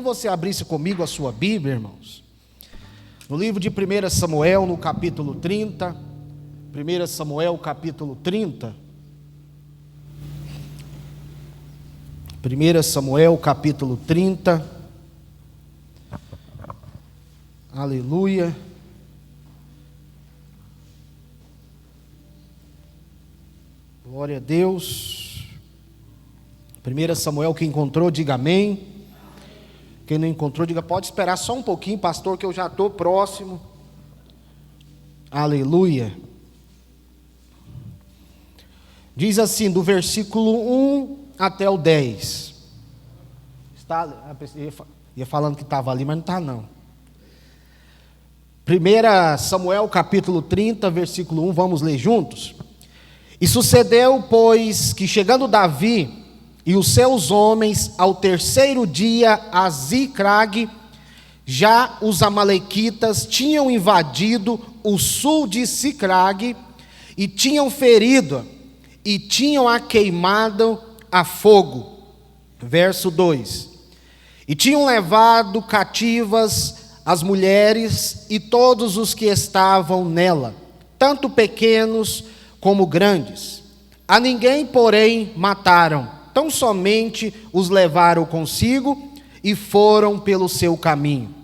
você abrisse comigo a sua Bíblia, irmãos. No livro de 1 Samuel, no capítulo 30. 1 Samuel, capítulo 30. 1 Samuel, capítulo 30. Aleluia. Glória a Deus. 1 Samuel, quem encontrou, diga amém. Quem não encontrou, diga, pode esperar só um pouquinho, pastor, que eu já estou próximo. Aleluia. Diz assim, do versículo 1 até o 10. Ia falando que estava ali, mas não está não. 1 Samuel, capítulo 30, versículo 1, vamos ler juntos? E sucedeu, pois, que chegando Davi e os seus homens ao terceiro dia a Ziclag, já os amalequitas tinham invadido o sul de Ziclag e tinham ferido e tinham a queimado a fogo. Verso 2. E tinham levado cativas as mulheres e todos os que estavam nela, tanto pequenos como grandes. A ninguém, porém, mataram. Tão somente os levaram consigo e foram pelo seu caminho.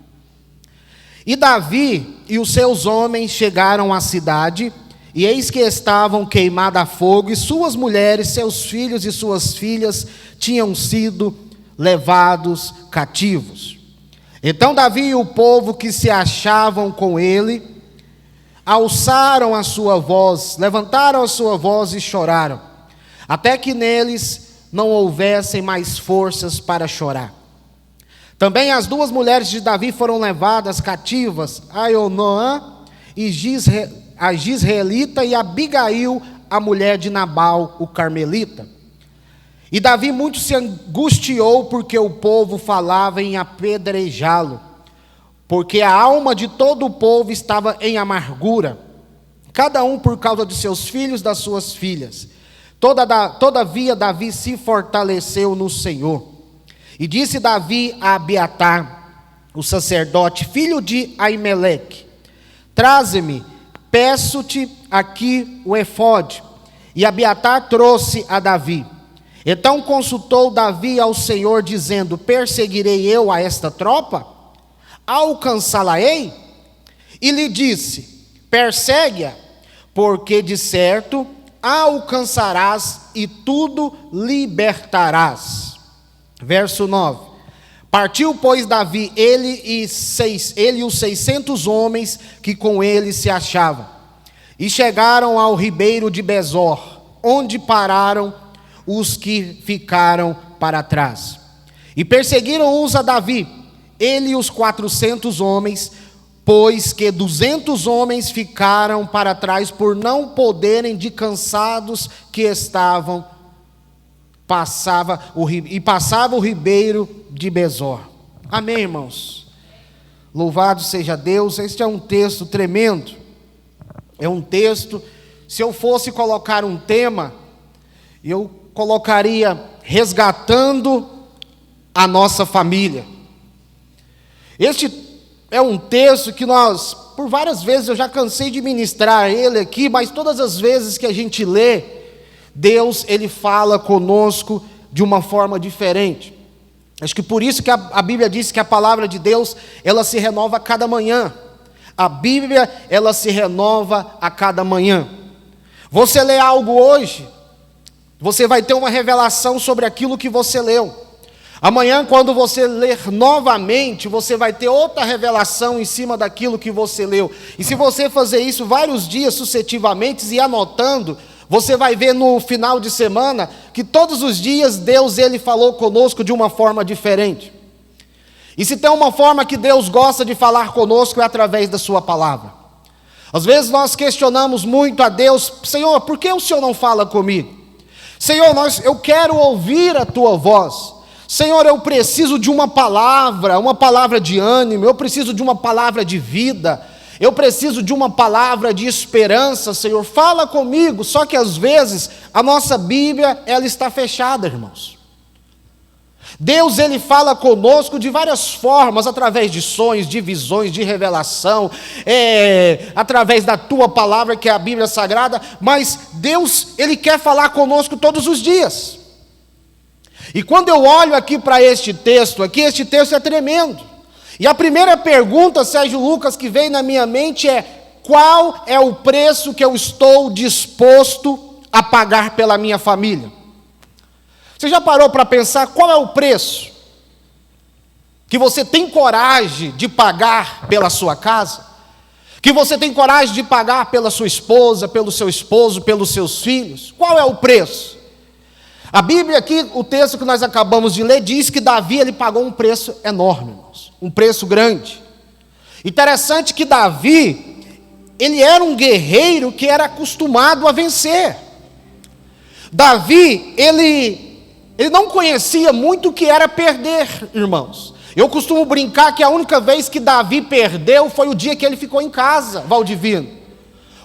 E Davi e os seus homens chegaram à cidade, e eis que estavam queimadas a fogo, e suas mulheres, seus filhos e suas filhas tinham sido levados cativos. Então Davi e o povo que se achavam com ele, alçaram a sua voz, levantaram a sua voz e choraram, até que neles não houvessem mais forças para chorar. Também as duas mulheres de Davi foram levadas cativas, Ainoã e a Gisraelita e Abigail, a mulher de Nabal, o carmelita. E Davi muito se angustiou porque o povo falava em apedrejá-lo, porque a alma de todo o povo estava em amargura, cada um por causa de seus filhos, das suas filhas. Todavia Davi se fortaleceu no Senhor. E disse Davi a Abiatar, o sacerdote, filho de Aimeleque: traze-me, peço-te aqui o efode. E Abiatar trouxe a Davi. Então consultou Davi ao Senhor, dizendo: perseguirei eu a esta tropa? Alcançá-la-ei? E lhe disse: persegue-a, porque de certo alcançarás e tudo libertarás. Verso 9. Partiu, pois, Davi, ele e os 600 homens que com ele se achavam, e chegaram ao ribeiro de Besor, onde pararam os que ficaram para trás. E perseguiram uns a Davi, ele e os 400 homens, pois que 200 homens ficaram para trás por não poderem, de cansados que estavam, passava o ribeiro de Besor. Amém, irmãos? Louvado seja Deus. Este é um texto tremendo. É um texto, se eu fosse colocar um tema, eu colocaria resgatando a nossa família. Este é um texto que nós, por várias vezes, eu já cansei de ministrar ele aqui, mas todas as vezes que a gente lê, Deus, Ele fala conosco de uma forma diferente. Acho que por isso que a Bíblia diz que a palavra de Deus, ela se renova a cada manhã. A Bíblia, ela se renova a cada manhã. Você lê algo hoje, você vai ter uma revelação sobre aquilo que você leu. Amanhã, quando você ler novamente, você vai ter outra revelação em cima daquilo que você leu. E se você fazer isso vários dias sucessivamente e anotando, você vai ver no final de semana que todos os dias Deus, Ele falou conosco de uma forma diferente. E se tem uma forma que Deus gosta de falar conosco, é através da sua palavra. Às vezes nós questionamos muito a Deus: Senhor, por que o Senhor não fala comigo? Senhor, eu quero ouvir a tua voz. Senhor, eu preciso de uma palavra de ânimo, eu preciso de uma palavra de vida, eu preciso de uma palavra de esperança. Senhor, fala comigo. Só que às vezes a nossa Bíblia, ela está fechada, irmãos. Deus, Ele fala conosco de várias formas, através de sonhos, de visões, de revelação, através da tua palavra, que é a Bíblia Sagrada, mas Deus, Ele quer falar conosco todos os dias. E quando eu olho aqui para este texto é tremendo. E a primeira pergunta, Sérgio Lucas, que vem na minha mente é: qual é o preço que eu estou disposto a pagar pela minha família? Você já parou para pensar qual é o preço que você tem coragem de pagar pela sua casa? Que você tem coragem de pagar pela sua esposa, pelo seu esposo, pelos seus filhos? Qual é o preço? A Bíblia aqui, o texto que nós acabamos de ler, diz que Davi, ele pagou um preço enorme, irmãos, um preço grande. Interessante que Davi, ele era um guerreiro que era acostumado a vencer. Davi, ele não conhecia muito o que era perder, irmãos. Eu costumo brincar que a única vez que Davi perdeu foi o dia que ele ficou em casa, Valdivino.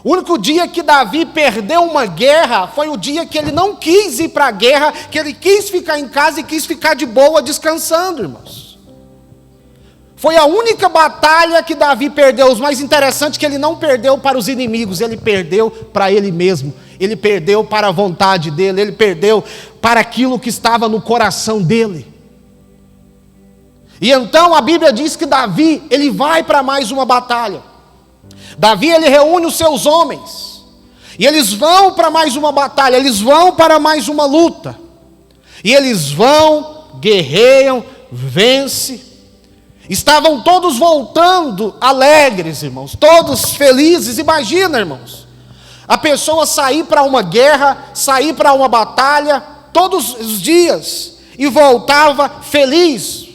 O único dia que Davi perdeu uma guerra foi o dia que ele não quis ir para a guerra, que ele quis ficar em casa e quis ficar de boa descansando, irmãos. Foi a única batalha que Davi perdeu. O mais interessante é que ele não perdeu para os inimigos, ele perdeu para ele mesmo. Ele perdeu para a vontade dele, ele perdeu para aquilo que estava no coração dele. E então a Bíblia diz que Davi, ele vai para mais uma batalha. Davi, ele reúne os seus homens, e eles vão para mais uma batalha, eles vão para mais uma luta, e eles vão, guerreiam, vencem. Estavam todos voltando alegres, irmãos, todos felizes. Imagina, irmãos, a pessoa sair para uma guerra, sair para uma batalha, todos os dias, e voltava feliz.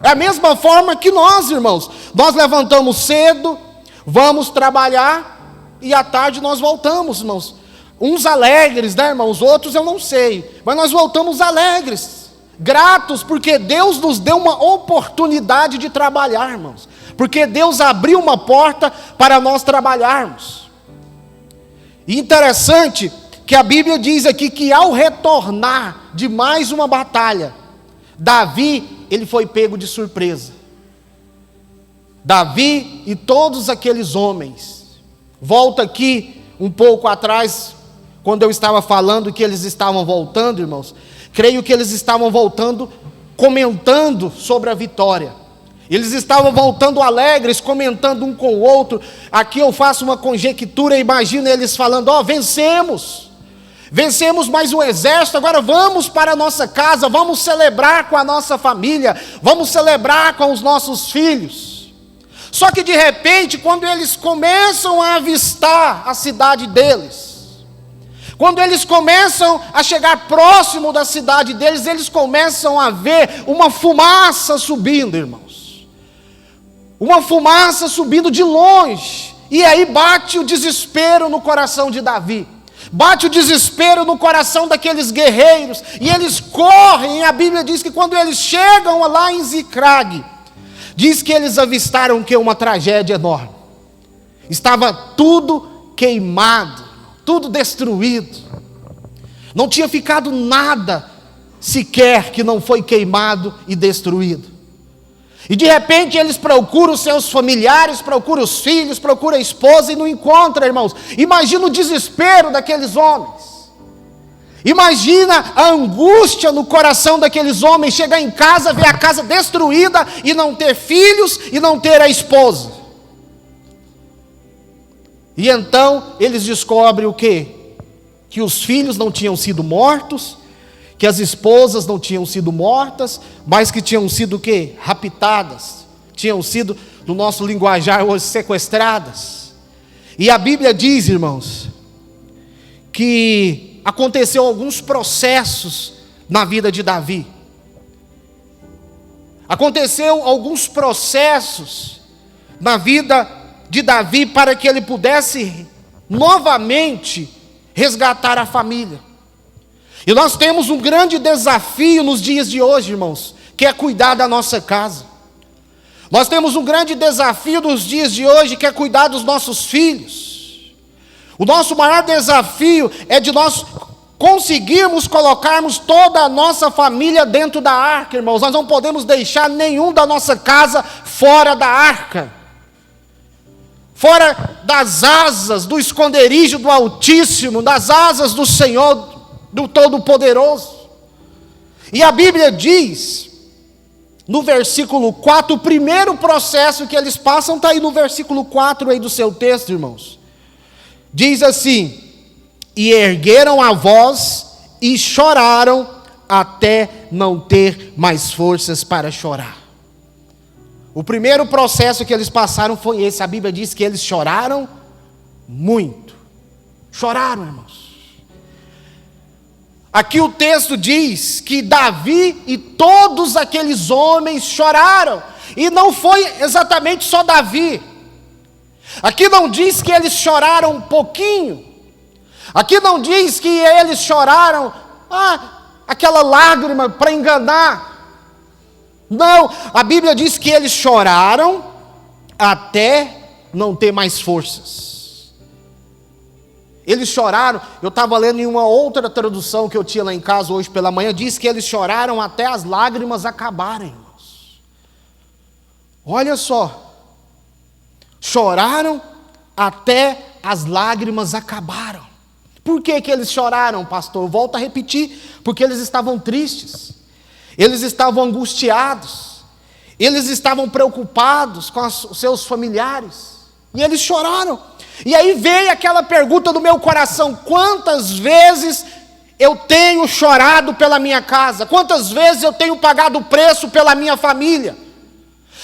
É a mesma forma que nós, irmãos, nós levantamos cedo, vamos trabalhar, e à tarde nós voltamos, irmãos. Uns alegres, né, irmãos? Outros eu não sei, mas nós voltamos alegres, gratos, porque Deus nos deu uma oportunidade de trabalhar, irmãos. Porque Deus abriu uma porta para nós trabalharmos. E interessante que a Bíblia diz aqui que ao retornar de mais uma batalha, Davi, ele foi pego de surpresa. Davi e todos aqueles homens, volta aqui um pouco atrás, quando eu estava falando que eles estavam voltando, irmãos, creio que eles estavam voltando, comentando sobre a vitória, eles estavam voltando alegres, comentando um com o outro. Aqui eu faço uma conjectura, imagino eles falando: vencemos mais um exército, agora vamos para a nossa casa, vamos celebrar com a nossa família, vamos celebrar com os nossos filhos. Só que de repente, quando eles começam a avistar a cidade deles, quando eles começam a chegar próximo da cidade deles, eles começam a ver uma fumaça subindo, irmãos. Uma fumaça subindo de longe. E aí bate o desespero no coração de Davi. Bate o desespero no coração daqueles guerreiros. E eles correm. A Bíblia diz que quando eles chegam lá em Ziclag, diz que eles avistaram que uma tragédia enorme. Estava tudo queimado, tudo destruído. Não tinha ficado nada sequer que não foi queimado e destruído. E de repente eles procuram os seus familiares, procuram os filhos, procuram a esposa e não encontram, irmãos. Imagina o desespero daqueles homens. Imagina a angústia no coração daqueles homens, chegar em casa, ver a casa destruída e não ter filhos e não ter a esposa. E então eles descobrem o quê? Que os filhos não tinham sido mortos, que as esposas não tinham sido mortas, mas que tinham sido o quê? Raptadas. Tinham sido, no nosso linguajar hoje, sequestradas. E a Bíblia diz, irmãos, que aconteceu alguns processos na vida de Davi. Aconteceu alguns processos na vida de Davi para que ele pudesse novamente resgatar a família. E nós temos um grande desafio nos dias de hoje, irmãos, que é cuidar da nossa casa. Nós temos um grande desafio nos dias de hoje, que é cuidar dos nossos filhos. O nosso maior desafio é de nós conseguirmos colocarmos toda a nossa família dentro da arca, irmãos, nós não podemos deixar nenhum da nossa casa fora da arca, fora das asas do esconderijo do Altíssimo, das asas do Senhor, do Todo-Poderoso. E a Bíblia diz, no versículo 4, o primeiro processo que eles passam, está aí no versículo 4 aí do seu texto, irmãos. Diz assim: e ergueram a voz e choraram até não ter mais forças para chorar. O primeiro processo que eles passaram foi esse. A Bíblia diz que eles choraram muito. Choraram, irmãos. Aqui o texto diz que Davi e todos aqueles homens choraram. E não foi exatamente só Davi. Aqui não diz que eles choraram um pouquinho. Aqui não diz que eles choraram, aquela lágrima para enganar. Não, a Bíblia diz que eles choraram até não ter mais forças. Eles choraram, eu estava lendo em uma outra tradução que eu tinha lá em casa hoje pela manhã, diz que eles choraram até as lágrimas acabarem, irmãos. Olha só, choraram até as lágrimas acabaram. Por que eles choraram, pastor? Volto a repetir, porque eles estavam tristes, eles estavam angustiados, eles estavam preocupados com os seus familiares, e eles choraram. E aí veio aquela pergunta do meu coração: quantas vezes eu tenho chorado pela minha casa? Quantas vezes eu tenho pagado o preço pela minha família?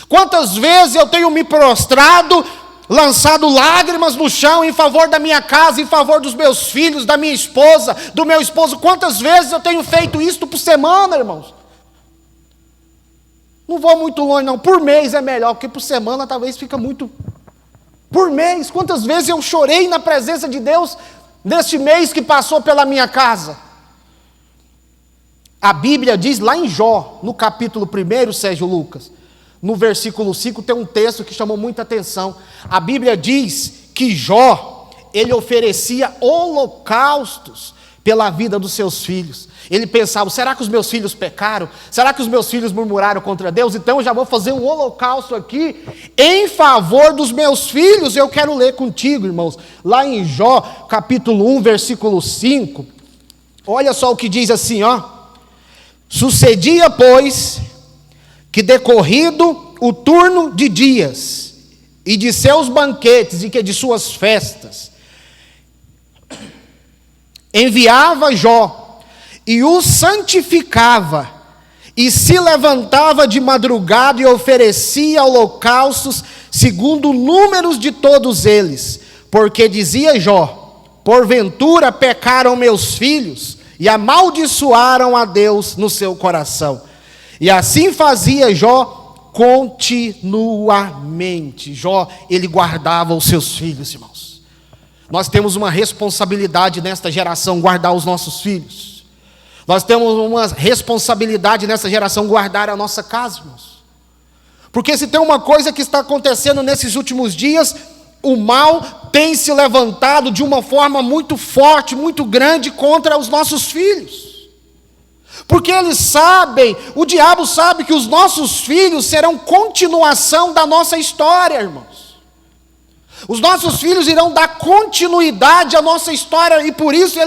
Quantas vezes eu tenho me prostrado, lançado lágrimas no chão em favor da minha casa, em favor dos meus filhos, da minha esposa, do meu esposo? Quantas vezes eu tenho feito isso por semana, irmãos? Não vou muito longe não, por mês é melhor, porque por semana talvez fica muito. Por mês, quantas vezes eu chorei na presença de Deus neste mês que passou pela minha casa? A Bíblia diz lá em Jó, no capítulo 1, Sérgio Lucas, no versículo 5, tem um texto que chamou muita atenção. A Bíblia diz que Jó, ele oferecia holocaustos pela vida dos seus filhos. Ele pensava: será que os meus filhos pecaram? Será que os meus filhos murmuraram contra Deus? Então eu já vou fazer um holocausto aqui em favor dos meus filhos. Eu quero ler contigo, irmãos, lá em Jó, capítulo 1, versículo 5. Olha só o que diz assim, ó: sucedia, pois, que decorrido o turno de dias, e de seus banquetes, e que de suas festas, enviava Jó, e os santificava, e se levantava de madrugada, e oferecia holocaustos, segundo o número de todos eles, porque dizia Jó: porventura pecaram meus filhos, e amaldiçoaram a Deus no seu coração. E assim fazia Jó continuamente. Jó, ele guardava os seus filhos, irmãos. Nós temos uma responsabilidade nesta geração, guardar os nossos filhos. Nós temos uma responsabilidade nessa geração, guardar a nossa casa, irmãos. Porque se tem uma coisa que está acontecendo nesses últimos dias, o mal tem se levantado de uma forma muito forte, muito grande contra os nossos filhos. Porque eles sabem, o diabo sabe que os nossos filhos serão continuação da nossa história, irmãos. Os nossos filhos irão dar continuidade à nossa história, e por isso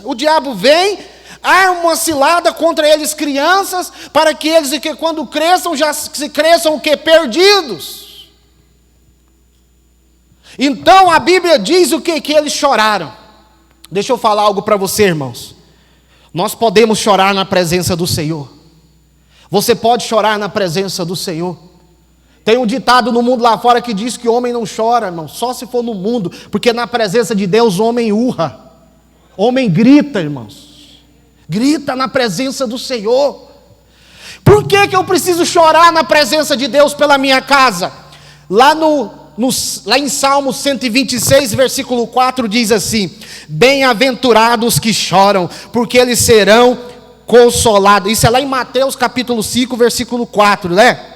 o diabo vem, arma uma cilada contra eles, crianças, para que eles, que quando cresçam, já se cresçam o quê? Perdidos. Então a Bíblia diz o que eles choraram. Deixa eu falar algo para você, irmãos. Nós podemos chorar na presença do Senhor. Você pode chorar na presença do Senhor. Tem um ditado no mundo lá fora que diz que o homem não chora, irmão, só se for no mundo, porque na presença de Deus o homem urra, homem grita, irmãos, grita na presença do Senhor. Por que eu preciso chorar na presença de Deus pela minha casa? Lá em Salmo 126, versículo 4, diz assim: bem-aventurados que choram, porque eles serão consolados. Isso é lá em Mateus capítulo 5, versículo 4, né?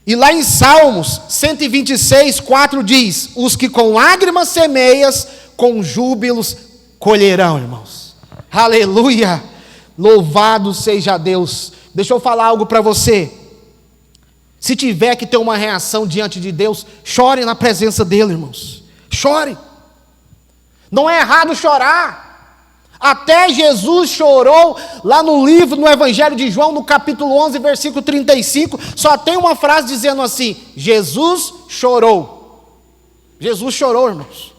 E lá em Salmos 126, 4 diz: os que com lágrimas semeias, com júbilos colherão, irmãos. Aleluia! Louvado seja Deus. Deixa eu falar algo para você. Se tiver que ter uma reação diante de Deus, chore na presença dele, irmãos. Chore. Não é errado chorar. Até Jesus chorou lá no livro, no Evangelho de João, no capítulo 11, versículo 35, só tem uma frase dizendo assim: Jesus chorou. Jesus chorou, irmãos.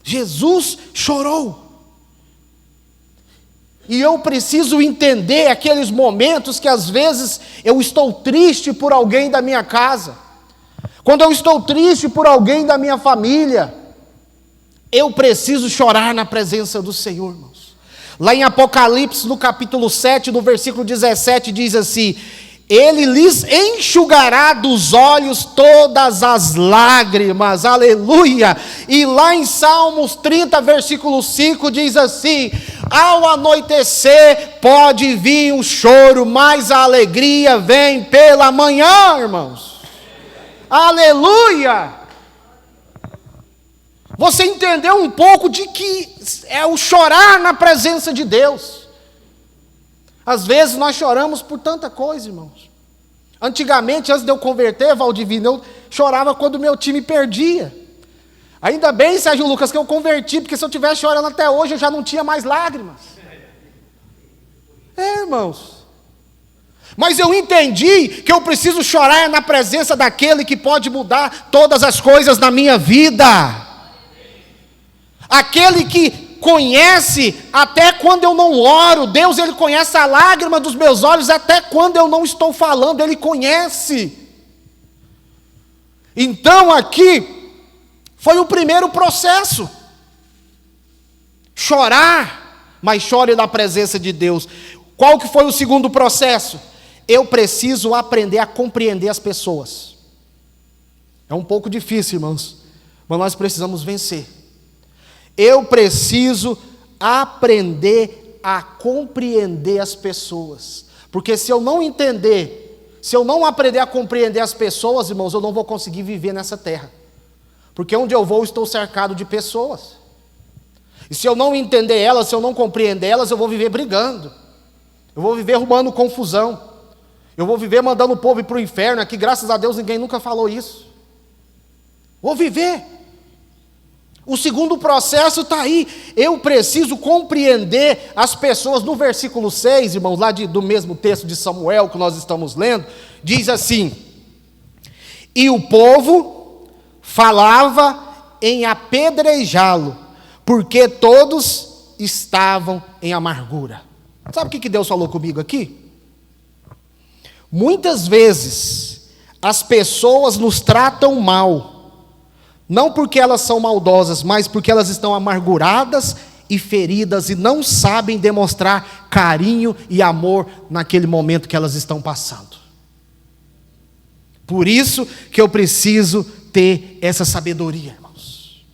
Jesus chorou. E eu preciso entender aqueles momentos que às vezes eu estou triste por alguém da minha casa. Quando eu estou triste por alguém da minha família, eu preciso chorar na presença do Senhor, irmãos. Lá em Apocalipse, no capítulo 7, no versículo 17, diz assim: Ele lhes enxugará dos olhos todas as lágrimas, aleluia. E lá em Salmos 30, versículo 5, diz assim: Ao anoitecer pode vir o choro, mas a alegria vem pela manhã, irmãos. Aleluia! Você entendeu um pouco de que é o chorar na presença de Deus. Às vezes nós choramos por tanta coisa, irmãos. Antigamente, antes de eu converter, Valdivino, eu chorava quando meu time perdia. Ainda bem, Sérgio Lucas, que eu converti, porque se eu estivesse chorando até hoje, eu já não tinha mais lágrimas. Irmãos. Mas eu entendi que eu preciso chorar na presença daquele que pode mudar todas as coisas na minha vida. Aquele que conhece até quando eu não oro. Deus, Ele conhece a lágrima dos meus olhos até quando eu não estou falando, Ele conhece. Então aqui foi o primeiro processo. Chorar, mas chore na presença de Deus. Qual que foi o segundo processo? Eu preciso aprender a compreender as pessoas. É um pouco difícil, irmãos, mas nós precisamos vencer. Eu preciso aprender a compreender as pessoas. Porque se eu não entender, se eu não aprender a compreender as pessoas, irmãos, eu não vou conseguir viver nessa terra. Porque onde eu vou, estou cercado de pessoas. E se eu não entender elas, se eu não compreender elas, eu vou viver brigando. Eu vou viver arrumando confusão. Eu vou viver mandando o povo ir para o inferno. Aqui, graças a Deus, ninguém nunca falou isso. Vou viver. O segundo processo está aí. Eu preciso compreender as pessoas. No versículo 6, irmãos, lá do mesmo texto de Samuel que nós estamos lendo, diz assim: E o povo falava em apedrejá-lo, porque todos estavam em amargura. Sabe o que Deus falou comigo aqui? Muitas vezes as pessoas nos tratam mal, não porque elas são maldosas, mas porque elas estão amarguradas e feridas e não sabem demonstrar carinho e amor naquele momento que elas estão passando. Por isso que eu preciso ter essa sabedoria, irmãos.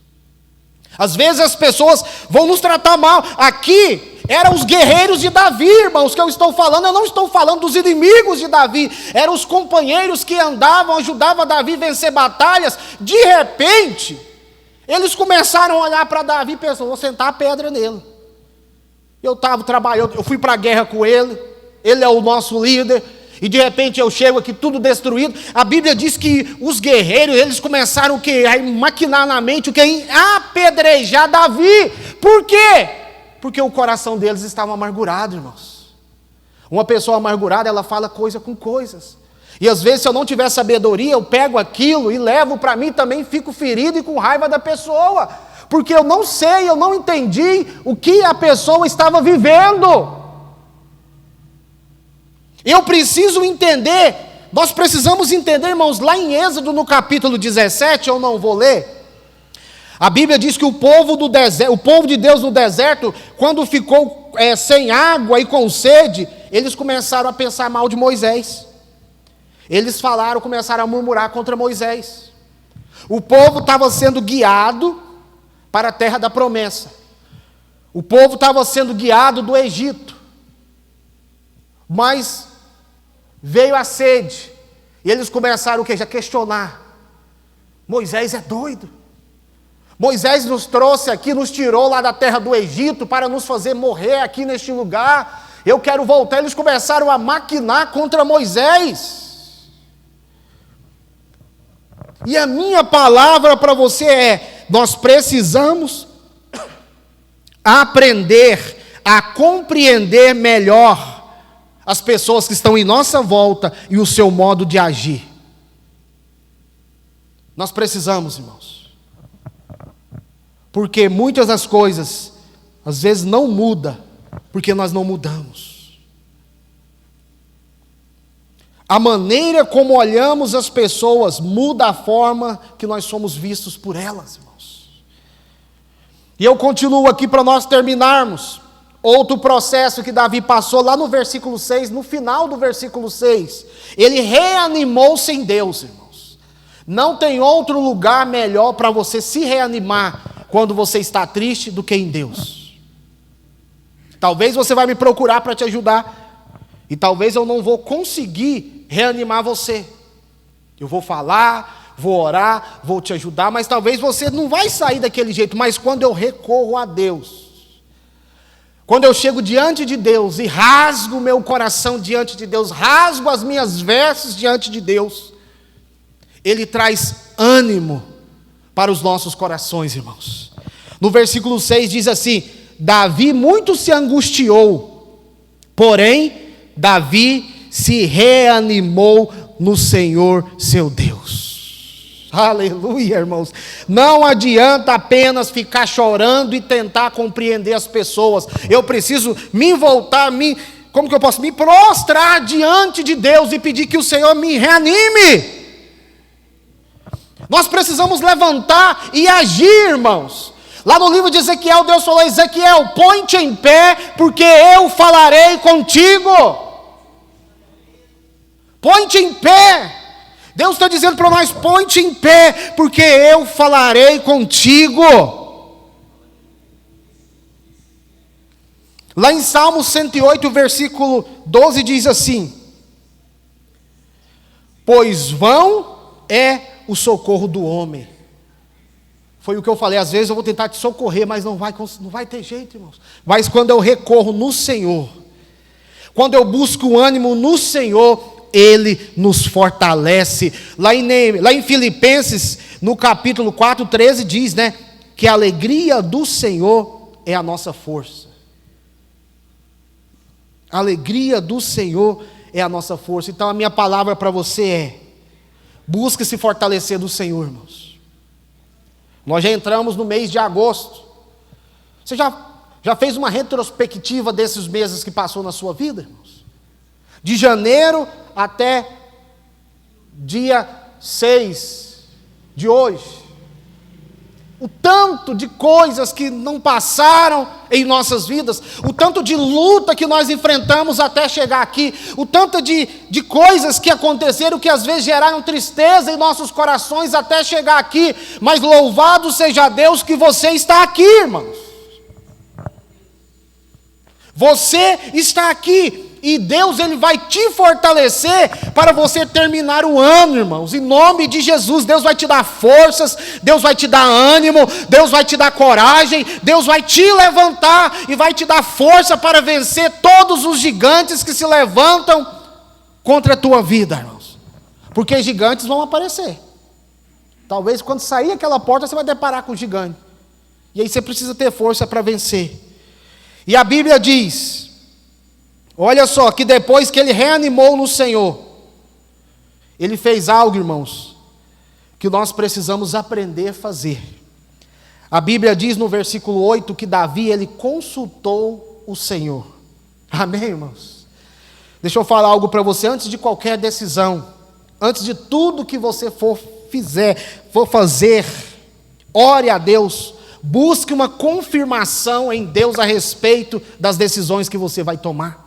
Às vezes as pessoas vão nos tratar mal. Aqui eram os guerreiros de Davi, irmãos, que eu estou falando. Eu não estou falando dos inimigos de Davi. Eram os companheiros que andavam, ajudavam Davi a vencer batalhas. De repente, eles começaram a olhar para Davi e pensaram: vou sentar a pedra nele. Eu estava trabalhando, eu fui para a guerra com ele. Ele é o nosso líder. E de repente eu chego aqui tudo destruído. A Bíblia diz que os guerreiros, eles começaram o quê? A maquinar na mente o quê? Apedrejar Davi. Por quê? Porque o coração deles estava amargurado, irmãos. Uma pessoa amargurada, ela fala coisa com coisas. E às vezes, se eu não tiver sabedoria, eu pego aquilo e levo para mim também, fico ferido e com raiva da pessoa. Porque eu não sei, eu não entendi o que a pessoa estava vivendo. Eu preciso entender, nós precisamos entender, irmãos, lá em Êxodo, no capítulo 17, eu não vou ler. A Bíblia diz que o povo de Deus no deserto, quando ficou sem água e com sede, eles começaram a pensar mal de Moisés. Eles começaram a murmurar contra Moisés. O povo estava sendo guiado para a terra da promessa. O povo estava sendo guiado do Egito. Mas veio a sede. E eles começaram o quê? Já questionar. Moisés é doido. Moisés nos trouxe aqui, nos tirou lá da terra do Egito para nos fazer morrer aqui neste lugar. Eu quero voltar. Eles começaram a maquinar contra Moisés. E a minha palavra para você é: nós precisamos aprender a compreender melhor as pessoas que estão em nossa volta e o seu modo de agir. Nós precisamos, irmãos. Porque muitas das coisas, às vezes, não mudam, porque nós não mudamos. A maneira como olhamos as pessoas muda a forma que nós somos vistos por elas, irmãos. E eu continuo aqui para nós terminarmos. Outro processo que Davi passou lá no versículo 6, no final do versículo 6. Ele reanimou-se em Deus, irmãos. Não tem outro lugar melhor para você se reanimar quando você está triste do que em Deus. Talvez você vai me procurar para te ajudar, e talvez eu não vou conseguir reanimar você. Eu vou falar, vou orar, vou te ajudar, mas talvez você não vai sair daquele jeito. Mas quando eu recorro a Deus, quando eu chego diante de Deus e rasgo o meu coração diante de Deus, rasgo as minhas vestes diante de Deus, Ele traz ânimo para os nossos corações, irmãos. No versículo 6 diz assim: Davi muito se angustiou, porém Davi se reanimou no Senhor seu Deus. Aleluia, irmãos. Não adianta apenas ficar chorando e tentar compreender as pessoas. Eu preciso me voltar, como que eu posso? Me prostrar diante de Deus e pedir que o Senhor me reanime. Nós precisamos levantar e agir, irmãos. Lá no livro de Ezequiel, Deus falou: Ezequiel, põe-te em pé, porque eu falarei contigo. Põe-te em pé. Deus está dizendo para nós: põe-te em pé, porque eu falarei contigo. Lá em Salmo 108, versículo 12, diz assim: pois vão é o socorro do homem. Foi o que eu falei, às vezes eu vou tentar te socorrer, mas não vai ter jeito, irmãos. Mas quando eu recorro no Senhor, quando eu busco o ânimo no Senhor, Ele nos fortalece. Lá em Filipenses, no capítulo 4, 13, diz, né, que a alegria do Senhor é a nossa força. A alegria do Senhor é a nossa força. Então a minha palavra para você é: busque se fortalecer do Senhor, irmãos. Nós já entramos no mês de agosto. Você já fez uma retrospectiva desses meses que passou na sua vida, irmãos? De janeiro até dia 6 de hoje. O tanto de coisas que não passaram em nossas vidas, o tanto de luta que nós enfrentamos até chegar aqui, o tanto de coisas que aconteceram que às vezes geraram tristeza em nossos corações até chegar aqui, mas louvado seja Deus que você está aqui, irmãos. Você está aqui. E Deus, Ele vai te fortalecer para você terminar o ano, irmãos. Em nome de Jesus, Deus vai te dar forças, Deus vai te dar ânimo, Deus vai te dar coragem, Deus vai te levantar e vai te dar força para vencer todos os gigantes que se levantam contra a tua vida, irmãos. Porque gigantes vão aparecer. Talvez quando sair aquela porta você vai deparar com o gigante. E aí você precisa ter força para vencer. E a Bíblia diz, olha só, que depois que ele reanimou no Senhor, ele fez algo, irmãos, que nós precisamos aprender a fazer. A Bíblia diz no versículo 8 que Davi, ele consultou o Senhor. Amém, irmãos? Deixa eu falar algo para você, antes de qualquer decisão, antes de tudo que você for fazer, ore a Deus, busque uma confirmação em Deus a respeito das decisões que você vai tomar.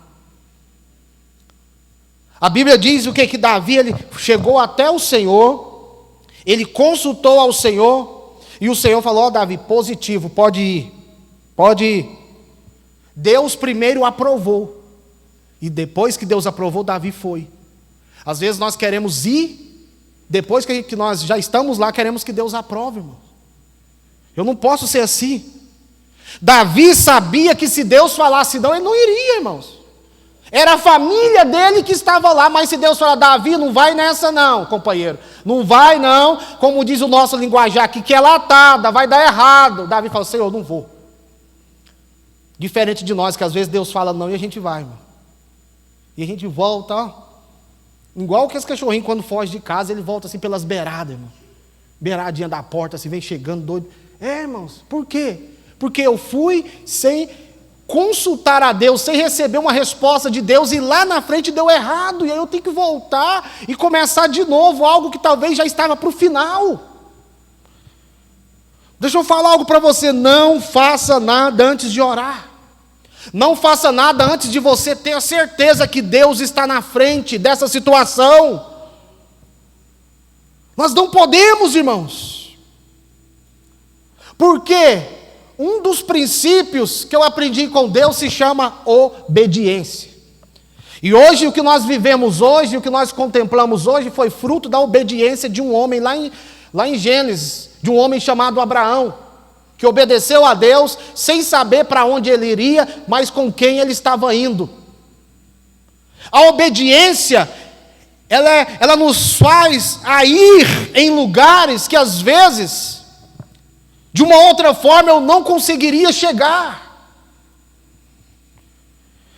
A Bíblia diz o que Davi, ele chegou até o Senhor, ele consultou ao Senhor, e o Senhor falou: Davi, positivo, pode ir. Deus primeiro aprovou, e depois que Deus aprovou, Davi foi. Às vezes nós queremos ir, depois que nós já estamos lá, queremos que Deus aprove, irmão. Eu não posso ser assim. Davi sabia que se Deus falasse não, ele não iria, irmãos. Era a família dele que estava lá, mas se Deus falar, Davi, não vai nessa não, companheiro. Não vai não, como diz o nosso linguajar aqui, que é latada, vai dar errado. Davi fala, Senhor, não vou. Diferente de nós, que às vezes Deus fala não e a gente vai, irmão. E a gente volta, ó. Igual que esse cachorrinho quando foge de casa, ele volta assim pelas beiradas, irmão. Beiradinha da porta, assim, vem chegando doido. Irmãos, por quê? Porque eu fui sem consultar a Deus, sem receber uma resposta de Deus, e lá na frente deu errado, e aí eu tenho que voltar e começar de novo, algo que talvez já estava para o final. Deixa eu falar algo para você, não faça nada antes de orar. Não faça nada antes de você ter a certeza que Deus está na frente dessa situação. Nós não podemos, irmãos. Porque um dos princípios que eu aprendi com Deus se chama obediência. E hoje, o que nós vivemos hoje, o que nós contemplamos hoje, foi fruto da obediência de um homem lá em Gênesis, de um homem chamado Abraão, que obedeceu a Deus sem saber para onde ele iria, mas com quem ele estava indo. A obediência, ela nos faz a ir em lugares que às vezes, de uma outra forma, eu não conseguiria chegar.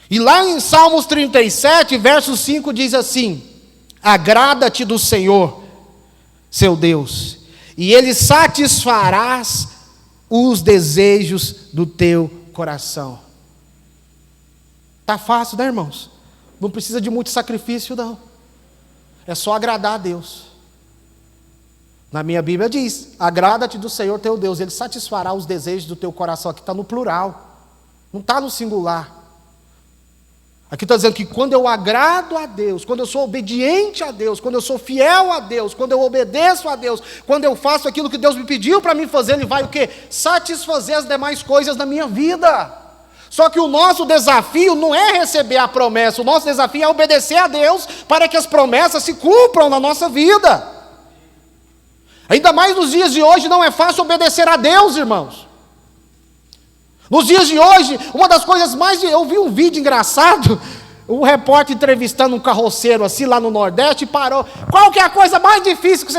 E lá em Salmos 37, verso 5, diz assim: agrada-te do Senhor, seu Deus, e Ele satisfarás os desejos do teu coração. Está fácil, né, irmãos? Não precisa de muito sacrifício, não. É só agradar a Deus. Na minha Bíblia diz, agrada-te do Senhor teu Deus, Ele satisfará os desejos do teu coração. Aqui está no plural, não está no singular. Aqui está dizendo que quando eu agrado a Deus, quando eu sou obediente a Deus, quando eu sou fiel a Deus, quando eu obedeço a Deus, quando eu faço aquilo que Deus me pediu para mim fazer, Ele vai o quê? Satisfazer as demais coisas da minha vida. Só que o nosso desafio não é receber a promessa, o nosso desafio é obedecer a Deus para que as promessas se cumpram na nossa vida. Ainda mais nos dias de hoje não é fácil obedecer a Deus, irmãos. Nos dias de hoje, uma das coisas mais... Eu vi um vídeo engraçado, um repórter entrevistando um carroceiro assim lá no Nordeste e parou. Qual que é a coisa mais difícil que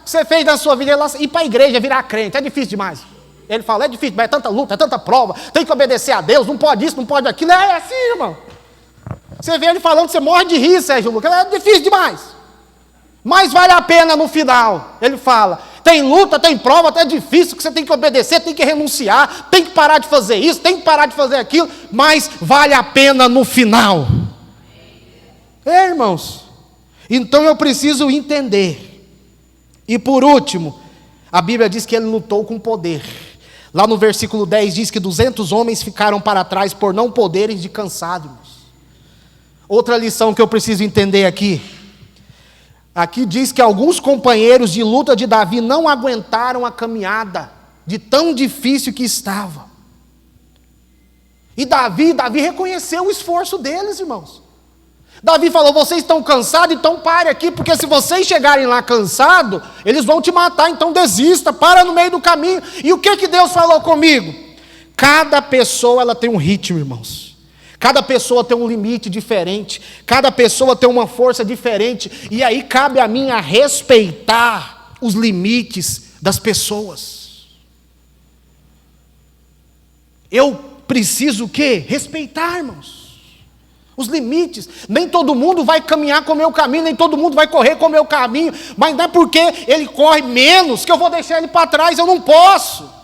você fez na sua vida? Ir para a igreja, virar crente, é difícil demais. Ele fala, é difícil, mas é tanta luta, é tanta prova, tem que obedecer a Deus, não pode isso, não pode aquilo. É assim, irmão. Você vê ele falando, você morre de rir, Sérgio Lucas, é difícil demais. Mas vale a pena no final. Ele fala, tem luta, tem prova, é difícil, que você tem que obedecer, tem que renunciar, tem que parar de fazer isso, tem que parar de fazer aquilo, mas vale a pena no final. Irmãos, então eu preciso entender. E por último, a Bíblia diz que ele lutou com poder. Lá no versículo 10 diz que 200 homens ficaram para trás por não poderem de cansado. Outra lição que eu preciso entender aqui. Aqui diz que alguns companheiros de luta de Davi não aguentaram a caminhada, de tão difícil que estava. E Davi reconheceu o esforço deles, irmãos. Davi falou, vocês estão cansados, então pare aqui, porque se vocês chegarem lá cansados, eles vão te matar, então desista, para no meio do caminho. E o que Deus falou comigo? Cada pessoa ela tem um ritmo, irmãos. Cada pessoa tem um limite diferente, cada pessoa tem uma força diferente, e aí cabe a mim a respeitar os limites das pessoas. Eu preciso o quê? Respeitar, irmãos, os limites. Nem todo mundo vai caminhar com o meu caminho, nem todo mundo vai correr com o meu caminho, mas não é porque ele corre menos que eu vou deixar ele para trás, eu não posso.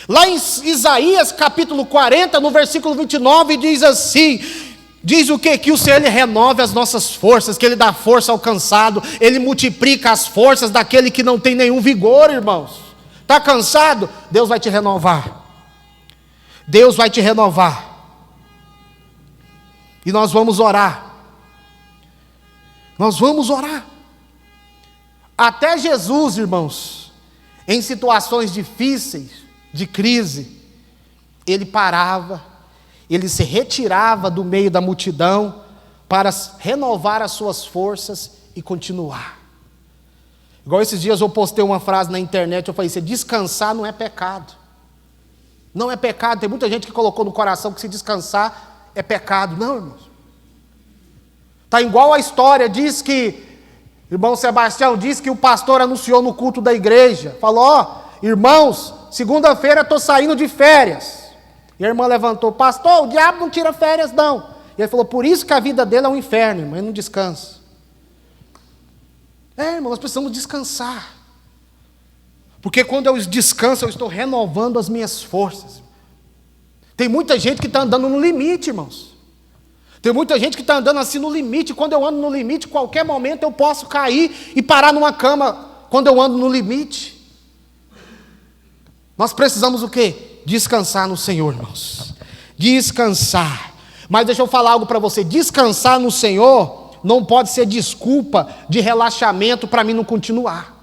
Lá em Isaías capítulo 40, no versículo 29, diz assim, diz o quê? Que o Senhor Ele renove as nossas forças, que Ele dá força ao cansado, Ele multiplica as forças daquele que não tem nenhum vigor, irmãos. Está cansado? Deus vai te renovar. Deus vai te renovar. E nós vamos orar. Nós vamos orar. Até Jesus, irmãos, em situações difíceis, de crise, ele parava, ele se retirava do meio da multidão para renovar as suas forças e continuar. Igual esses dias eu postei uma frase na internet, eu falei, se descansar não é pecado. Não é pecado, tem muita gente que colocou no coração que se descansar é pecado. Não, irmãos. Está igual a história, diz que, irmão Sebastião, diz que o pastor anunciou no culto da igreja, falou, irmãos, segunda-feira estou saindo de férias. E a irmã levantou, pastor, o diabo não tira férias não. E ele falou, por isso que a vida dele é um inferno, irmão, ele não descansa. Irmão, nós precisamos descansar. Porque quando eu descanso, eu estou renovando as minhas forças. Tem muita gente que está andando no limite, irmãos. Tem muita gente que está andando assim no limite. Quando eu ando no limite, qualquer momento eu posso cair e parar numa cama. Quando eu ando no limite. Nós precisamos o quê? Descansar no Senhor, irmãos. Descansar. Mas deixa eu falar algo para você. Descansar no Senhor não pode ser desculpa de relaxamento para mim não continuar.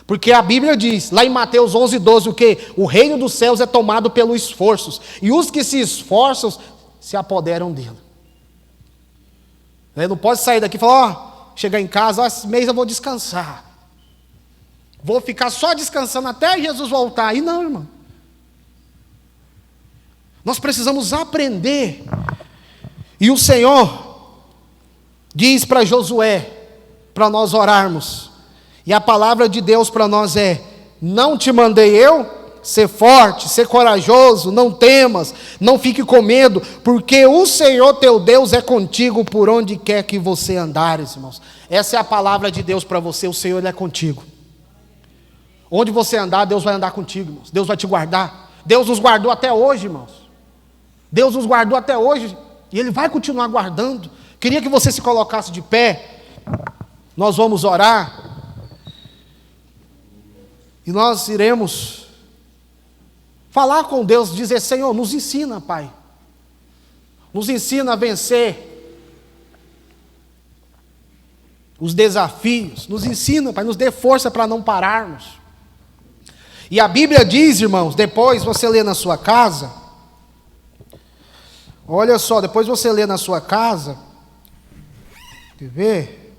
Porque a Bíblia diz, lá em Mateus 11:12, o quê? O reino dos céus é tomado pelos esforços. E os que se esforçam, se apoderam dele. Eu não posso sair daqui e falar, chegar em casa, esse mês eu vou descansar. Vou ficar só descansando até Jesus voltar. E não, irmão. Nós precisamos aprender. E o Senhor diz para Josué, para nós orarmos. E a palavra de Deus para nós é, não te mandei eu? Ser forte, ser corajoso, não temas, não fique com medo, porque o Senhor teu Deus é contigo por onde quer que você andares, irmãos. Essa é a palavra de Deus para você, o Senhor ele é contigo. Onde você andar, Deus vai andar contigo, irmãos. Deus vai te guardar. Deus nos guardou até hoje, irmãos. Deus nos guardou até hoje e Ele vai continuar guardando. Queria que você se colocasse de pé. Nós vamos orar. E nós iremos falar com Deus, dizer, Senhor, nos ensina, Pai. Nos ensina a vencer os desafios. Nos ensina, Pai, nos dê força para não pararmos. E a Bíblia diz, irmãos, depois você lê na sua casa. Olha só, depois você lê na sua casa. Quer ver?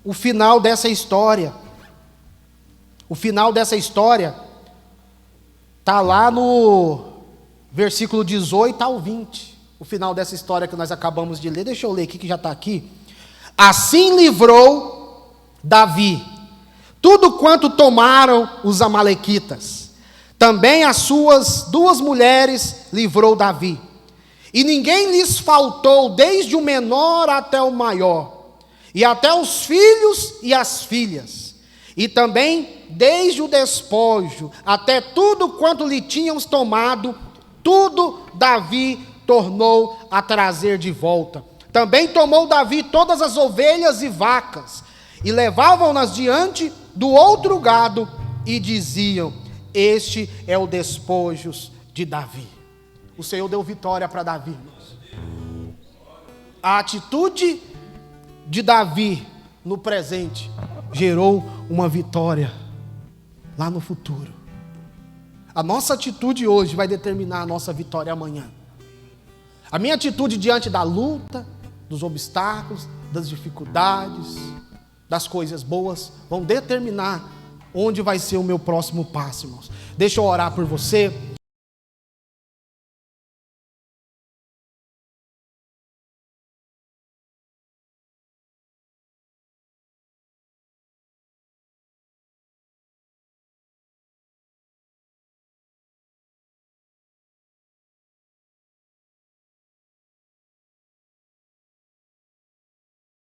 O final dessa história. O final dessa história está lá no versículo 18 ao 20. O final dessa história que nós acabamos de ler. Deixa eu ler aqui, que já está aqui. Assim livrou Davi tudo quanto tomaram os amalequitas. Também as suas 2 mulheres livrou Davi. E ninguém lhes faltou, desde o menor até o maior, e até os filhos e as filhas. E também desde o despojo até tudo quanto lhe tínhamos tomado, tudo Davi tornou a trazer de volta. Também tomou Davi todas as ovelhas e vacas, e levavam-nas diante do outro gado, e diziam, este é o despojo de Davi. O Senhor deu vitória para Davi, irmãos. A atitude de Davi no presente gerou uma vitória lá no futuro. A nossa atitude hoje vai determinar a nossa vitória amanhã. A minha atitude diante da luta, dos obstáculos, das dificuldades, das coisas boas, vão determinar onde vai ser o meu próximo passo, irmãos. Deixa eu orar por você.